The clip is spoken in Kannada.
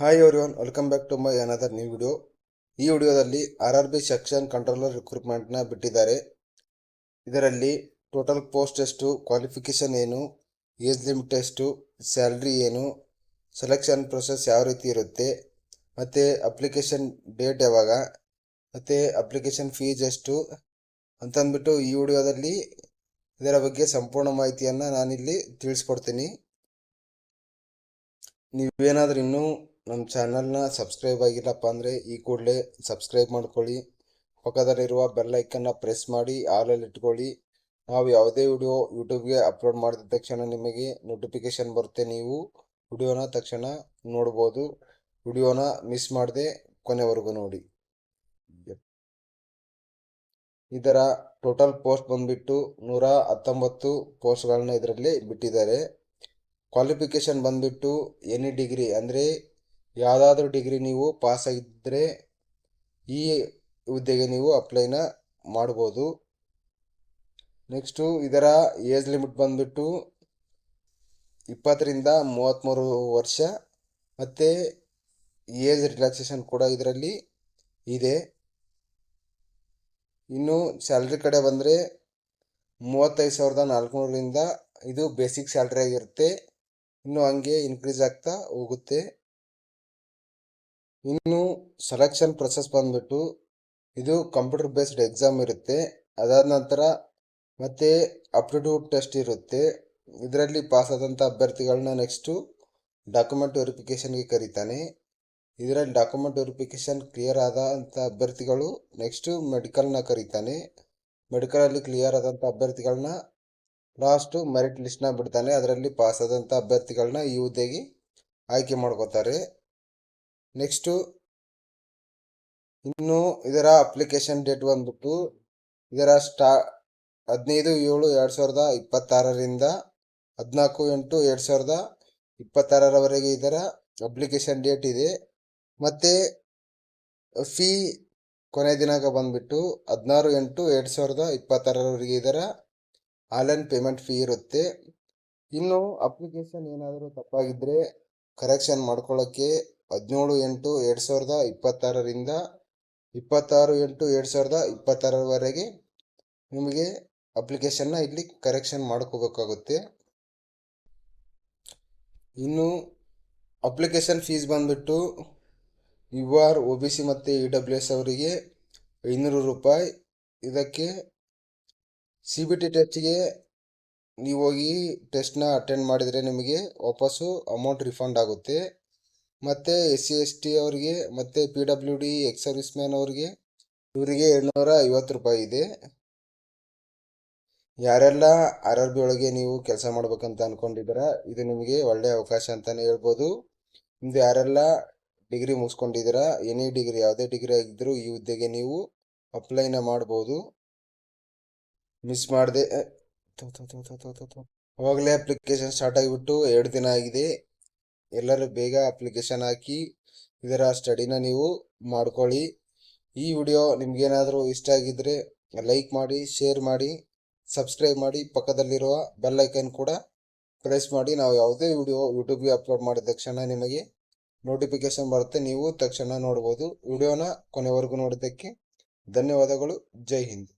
Hi everyone, welcome back to my another new video. ಈ ವಿಡಿಯೋದಲ್ಲಿ RRB ಸೆಕ್ಷನ್ ಕಂಟ್ರೋಲರ್ ರಿಕ್ರೂಟ್ಮೆಂಟ್ನ ಬಿಟ್ಟಿದ್ದಾರೆ. ಇದರಲ್ಲಿ ಟೋಟಲ್ ಪೋಸ್ಟ್ ಎಷ್ಟು, ಕ್ವಾಲಿಫಿಕೇಷನ್ ಏನು, ಏಜ್ ಲಿಮಿಟ್ ಎಷ್ಟು, ಸ್ಯಾಲ್ರಿ ಏನು, ಸೆಲೆಕ್ಷನ್ ಪ್ರೊಸೆಸ್ ಯಾವ ರೀತಿ ಇರುತ್ತೆ, ಮತ್ತು ಅಪ್ಲಿಕೇಶನ್ ಡೇಟ್ ಯಾವಾಗ, ಮತ್ತು ಅಪ್ಲಿಕೇಶನ್ ಫೀಸ್ ಎಷ್ಟು ಅಂತಂದ್ಬಿಟ್ಟು ಈ ವಿಡಿಯೋದಲ್ಲಿ ಇದರ ಬಗ್ಗೆ ಸಂಪೂರ್ಣ ಮಾಹಿತಿಯನ್ನು ನಾನಿಲ್ಲಿ ತಿಳಿಸ್ಕೊಡ್ತೀನಿ. ನೀವೇನಾದರೂ ಇನ್ನೂ ನಮ್ಮ ಚಾನಲ್ನ ಸಬ್ಸ್ಕ್ರೈಬ್ ಆಗಿಲ್ಲಪ್ಪ ಅಂದರೆ ಈ ಕೂಡಲೇ ಸಬ್ಸ್ಕ್ರೈಬ್ ಮಾಡ್ಕೊಳ್ಳಿ. ಪಕ್ಕದಲ್ಲಿರುವ ಬೆಲ್ ಐಕನ್ನ ಪ್ರೆಸ್ ಮಾಡಿ ಆಲಲ್ಲಿ ಇಟ್ಕೊಳ್ಳಿ. ನಾವು ಯಾವುದೇ ವಿಡಿಯೋ ಯೂಟ್ಯೂಬ್ಗೆ ಅಪ್ಲೋಡ್ ಮಾಡಿದ ತಕ್ಷಣ ನಿಮಗೆ ನೋಟಿಫಿಕೇಷನ್ ಬರುತ್ತೆ. ನೀವು ವಿಡಿಯೋನ ತಕ್ಷಣ ನೋಡ್ಬೋದು. ವಿಡಿಯೋನ ಮಿಸ್ ಮಾಡದೆ ಕೊನೆವರೆಗೂ ನೋಡಿ. ಇದರ ಟೋಟಲ್ ಪೋಸ್ಟ್ ಬಂದುಬಿಟ್ಟು 119 ಪೋಸ್ಟ್ಗಳನ್ನ ಇದರಲ್ಲಿ ಬಿಟ್ಟಿದ್ದಾರೆ. ಕ್ವಾಲಿಫಿಕೇಷನ್ ಬಂದುಬಿಟ್ಟು ಎನಿ ಡಿಗ್ರಿ, ಅಂದರೆ ಯಾವುದಾದ್ರೂ ಡಿಗ್ರಿ ನೀವು ಪಾಸ್ ಆಗಿದ್ದರೆ ಈ ಹುದ್ದೆಗೆ ನೀವು ಅಪ್ಲೈನ ಮಾಡ್ಬೋದು. ನೆಕ್ಸ್ಟು ಇದರ ಏಜ್ ಲಿಮಿಟ್ ಬಂದುಬಿಟ್ಟು 20 ರಿಂದ 33 ವರ್ಷ, ಮತ್ತು ಏಜ್ ರಿಲ್ಯಾಕ್ಸೇಷನ್ ಕೂಡ ಇದರಲ್ಲಿ ಇದೆ. ಇನ್ನು ಸ್ಯಾಲ್ರಿ ಕಡೆ ಬಂದರೆ 35,400ರಿಂದ ಇದು ಬೇಸಿಕ್ ಸ್ಯಾಲ್ರಿ ಆಗಿರುತ್ತೆ. ಇನ್ನು ಹಂಗೆ ಇನ್ಕ್ರೀಸ್ ಆಗ್ತಾ ಹೋಗುತ್ತೆ. ಇನ್ನು ಸೆಲೆಕ್ಷನ್ ಪ್ರೊಸೆಸ್ ಬಂದ್ಬಿಟ್ಟು ಇದು ಕಂಪ್ಯೂಟರ್ ಬೇಸ್ಡ್ ಎಕ್ಸಾಮ್ ಇರುತ್ತೆ. ಅದಾದ ನಂತರ ಮತ್ತೆ ಅಪ್ಟಿಟ್ಯೂಡ್ ಟೆಸ್ಟ್ ಇರುತ್ತೆ. ಇದರಲ್ಲಿ ಪಾಸ್ ಆದಂಥ ಅಭ್ಯರ್ಥಿಗಳನ್ನ ನೆಕ್ಸ್ಟು ಡಾಕ್ಯುಮೆಂಟ್ ವೆರಿಫಿಕೇಷನ್ಗೆ ಕರೀತಾನೆ. ಇದರಲ್ಲಿ ಡಾಕ್ಯುಮೆಂಟ್ ವೆರಿಫಿಕೇಷನ್ ಕ್ಲಿಯರ್ ಆದಂಥ ಅಭ್ಯರ್ಥಿಗಳು ನೆಕ್ಸ್ಟು ಮೆಡಿಕಲ್ನ ಕರೀತಾನೆ. ಮೆಡಿಕಲಲ್ಲಿ ಕ್ಲಿಯರ್ ಆದಂಥ ಅಭ್ಯರ್ಥಿಗಳನ್ನ ಲಾಸ್ಟು ಮೆರಿಟ್ ಲಿಸ್ಟ್ನ ಬಿಡ್ತಾನೆ. ಅದರಲ್ಲಿ ಪಾಸ್ ಆದಂಥ ಅಭ್ಯರ್ಥಿಗಳನ್ನ ಈ ಹುದ್ದೆಗೆ ಆಯ್ಕೆ ಮಾಡ್ಕೋತಾರೆ. ನೆಕ್ಸ್ಟು ಇನ್ನು ಇದರ ಅಪ್ಲಿಕೇಶನ್ ಡೇಟ್ ಬಂದ್ಬಿಟ್ಟು ಇದರ 15/7/2026ರಿಂದ 14/8/2026 ಇದರ ಅಪ್ಲಿಕೇಶನ್ ಡೇಟ್ ಇದೆ. ಮತ್ತು ಫೀ ಕೊನೆ ದಿನಾಂಕ ಬಂದ್ಬಿಟ್ಟು 16/8/2026 ಇದರ ಆನ್ಲೈನ್ ಪೇಮೆಂಟ್ ಫೀ ಇರುತ್ತೆ. ಇನ್ನು ಅಪ್ಲಿಕೇಶನ್ ಏನಾದರೂ ತಪ್ಪಾಗಿದ್ದರೆ ಕರೆಕ್ಷನ್ ಮಾಡ್ಕೊಳ್ಳೋಕ್ಕೆ 17/8/2026ರಿಂದ 26/8/2026 ನಿಮಗೆ ಅಪ್ಲಿಕೇಶನ್ನ ಇಲ್ಲಿ ಕರೆಕ್ಷನ್ ಮಾಡ್ಕೋಬೇಕಾಗುತ್ತೆ. ಇನ್ನು ಅಪ್ಲಿಕೇಶನ್ ಫೀಸ್ ಬಂದುಬಿಟ್ಟು UR OBC ಮತ್ತು EWS ಅವರಿಗೆ 500 ರೂಪಾಯಿ. ಇದಕ್ಕೆ CBT ಟೆಸ್ಟ್ಗೆ ನೀವು ಹೋಗಿ ಟೆಸ್ಟ್ನ ಅಟೆಂಡ್ ಮಾಡಿದರೆ ನಿಮಗೆ ವಾಪಸ್ಸು ಅಮೌಂಟ್ ರಿಫಂಡ್ ಆಗುತ್ತೆ. ಮತ್ತು SC ST ಅವರಿಗೆ ಮತ್ತು PWD ಎಕ್ಸ್ ಸರ್ವಿಸ್ ಮ್ಯಾನ್ ಅವರಿಗೆ ಇವರಿಗೆ 750 ರೂಪಾಯಿ ಇದೆ. ಯಾರೆಲ್ಲ RRB ಒಳಗೆ ನೀವು ಕೆಲಸ ಮಾಡ್ಬೇಕಂತ ಅಂದ್ಕೊಂಡಿದ್ದೀರಾ, ಇದು ನಿಮಗೆ ಒಳ್ಳೆಯ ಅವಕಾಶ ಅಂತಲೇ ಹೇಳ್ಬೋದು. ನಿಮ್ದು ಯಾರೆಲ್ಲ ಡಿಗ್ರಿ ಮುಗಿಸ್ಕೊಂಡಿದ್ದೀರಾ, ಎನಿ ಡಿಗ್ರಿ ಯಾವುದೇ ಡಿಗ್ರಿ ಆಗಿದ್ದರೂ ಈ ಹುದ್ದೆಗೆ ನೀವು ಅಪ್ಲೈನ ಮಾಡ್ಬೋದು. ಮಿಸ್ ಮಾಡದೆ. ಅವಾಗಲೇ ಅಪ್ಲಿಕೇಶನ್ ಸ್ಟಾರ್ಟ್ ಆಗಿಬಿಟ್ಟು 2 ದಿನ ಆಗಿದೆ. ಎಲ್ಲರೂ ಬೇಗ ಅಪ್ಲಿಕೇಶನ್ ಹಾಕಿ ಇದರ ಸ್ಟಡಿನ ನೀವು ಮಾಡ್ಕೊಳ್ಳಿ. ಈ ವಿಡಿಯೋ ನಿಮಗೇನಾದರೂ ಇಷ್ಟ ಆಗಿದ್ದರೆ ಲೈಕ್ ಮಾಡಿ, ಶೇರ್ ಮಾಡಿ, ಸಬ್ಸ್ಕ್ರೈಬ್ ಮಾಡಿ, ಪಕ್ಕದಲ್ಲಿರುವ ಬೆಲ್ ಐಕನ್ ಕೂಡ ಪ್ರೆಸ್ ಮಾಡಿ. ನಾವು ಯಾವುದೇ ವಿಡಿಯೋ ಯೂಟ್ಯೂಬ್ಗೆ ಅಪ್ಲೋಡ್ ಮಾಡಿದ ತಕ್ಷಣ ನಿಮಗೆ ನೋಟಿಫಿಕೇಶನ್ ಬರುತ್ತೆ. ನೀವು ತಕ್ಷಣ ನೋಡ್ಬೋದು. ವಿಡಿಯೋನ ಕೊನೆವರೆಗೂ ನೋಡಿದ್ದಕ್ಕೆ ಧನ್ಯವಾದಗಳು. ಜೈ ಹಿಂದ್.